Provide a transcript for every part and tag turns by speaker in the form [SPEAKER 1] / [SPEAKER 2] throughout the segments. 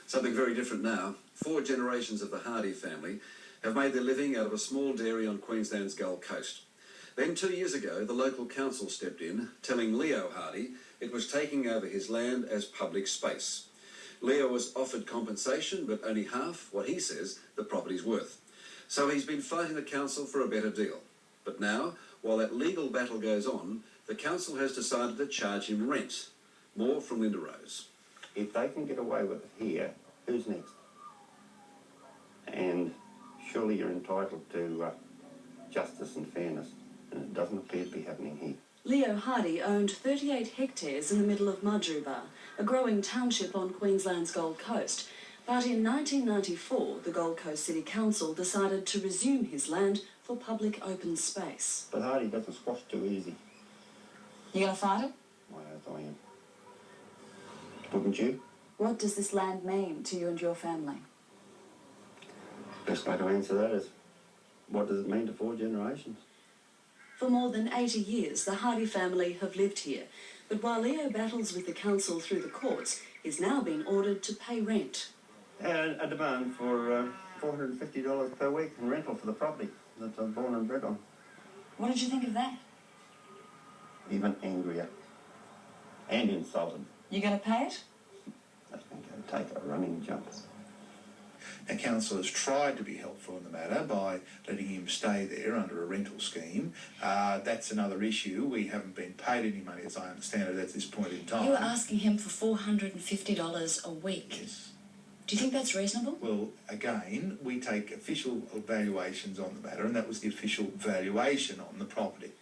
[SPEAKER 1] Something very different now. 4 generations of the Hardy family have made their living out of a small dairy on Queensland's Gold Coast. Then 2 years ago, the local council stepped in, telling Leo Hardy it was taking over his land as public space. Leo was offered compensation, but only half what he says the property's worth. So he's been fighting the council for a better deal. But now, while that legal battle goes on, the council has decided to charge him rent. More from Linda Rose.
[SPEAKER 2] If they can get away with it here, who's next? And surely you're entitled to justice and fairness, and it doesn't appear to be happening here.
[SPEAKER 3] Leo Hardy owned 38 hectares in the middle of Majuba, a growing township on Queensland's Gold Coast. But in 1994, the Gold Coast City Council decided to resume his land for public open space.
[SPEAKER 2] But Hardy doesn't squash too easy.
[SPEAKER 4] You gonna fight it?
[SPEAKER 2] Why, I am. Wouldn't you?
[SPEAKER 4] What does this land mean to you and your family?
[SPEAKER 2] Best way to answer that is, what does it mean to 4 generations?
[SPEAKER 3] For more than 80 years, the Hardy family have lived here. But while Leo battles with the council through the courts, he's now been ordered to pay rent.
[SPEAKER 2] And a demand for $450 per week in rental for the property that I'm born and bred on.
[SPEAKER 4] What did you think of that?
[SPEAKER 2] Even angrier. And insulted.
[SPEAKER 4] You gonna pay it?
[SPEAKER 2] I think I'd take a running jump.
[SPEAKER 5] Our council has tried to be helpful in the matter by letting him stay there under a rental scheme. That's another issue. We haven't been paid any money, as I understand it, at this point in time.
[SPEAKER 4] You were asking him for $450 a week.
[SPEAKER 5] Yes.
[SPEAKER 4] Do you think that's reasonable?
[SPEAKER 5] Well, again, we take official valuations on the matter, and that was the official valuation on the property.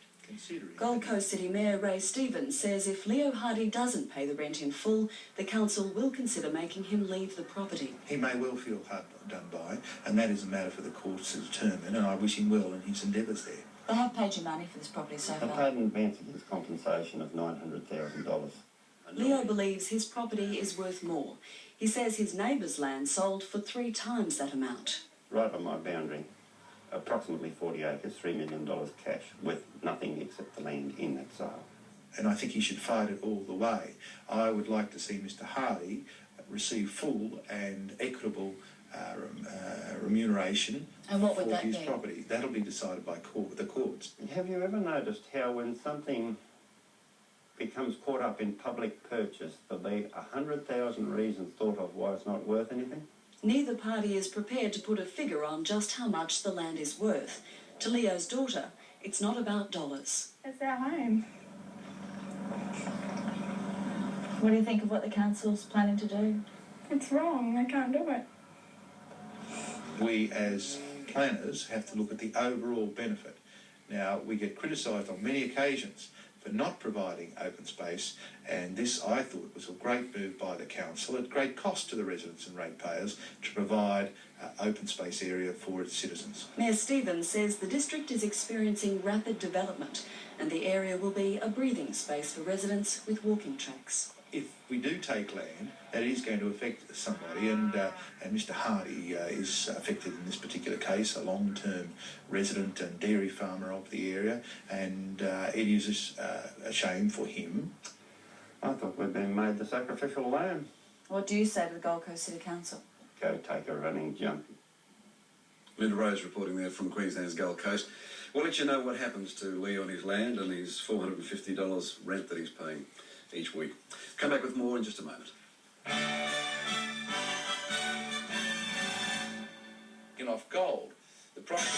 [SPEAKER 3] Gold Coast City Mayor Ray Stevens says if Leo Hardy doesn't pay the rent in full, the council will consider making him leave the property.
[SPEAKER 5] He may well feel hard done by, and that is a matter for the courts to determine, and I wish him well in his endeavours there.
[SPEAKER 4] They have paid you money for this property so far.
[SPEAKER 2] I paid in advance against compensation of $900,000.
[SPEAKER 3] Leo believes his property is worth more. He says his neighbour's land sold for 3 times that amount.
[SPEAKER 2] Right on my boundary, approximately 40 acres, $3 million cash, with nothing except the land in that sale.
[SPEAKER 5] And I think he should fight it all the way. I would like to see Mr. Hardy receive full and equitable remuneration
[SPEAKER 4] and what would
[SPEAKER 5] for
[SPEAKER 4] that
[SPEAKER 5] his
[SPEAKER 4] be?
[SPEAKER 5] property. That'll be decided by the courts.
[SPEAKER 2] Have you ever noticed how when something becomes caught up in public purchase, there'll be 100,000 reasons thought of why it's not worth anything?
[SPEAKER 3] Neither party is prepared to put a figure on just how much the land is worth. To Leo's daughter, it's not about dollars.
[SPEAKER 6] It's our home.
[SPEAKER 4] What do you think of what the council's planning to do?
[SPEAKER 6] It's wrong. They can't do it.
[SPEAKER 5] We as planners have to look at the overall benefit. Now, we get criticised on many occasions for not providing open space, and this, I thought, was a great move by the council at great cost to the residents and ratepayers to provide open space area for its citizens.
[SPEAKER 3] Mayor Stevens says the district is experiencing rapid development and the area will be a breathing space for residents with walking tracks.
[SPEAKER 5] If we do take land, that is going to affect somebody, and Mr. Hardy is affected in this particular case, a long-term resident and dairy farmer of the area, and it is a shame for him.
[SPEAKER 2] I thought we'd been made the sacrificial lamb.
[SPEAKER 4] What do you say to the Gold Coast City Council?
[SPEAKER 2] Go take a running jump.
[SPEAKER 1] Linda Rose reporting there from Queensland's Gold Coast. We'll let you know what happens to Leo on his land and his $450 rent that he's paying each week. Come back with more in just a moment.
[SPEAKER 5] Off gold, the property.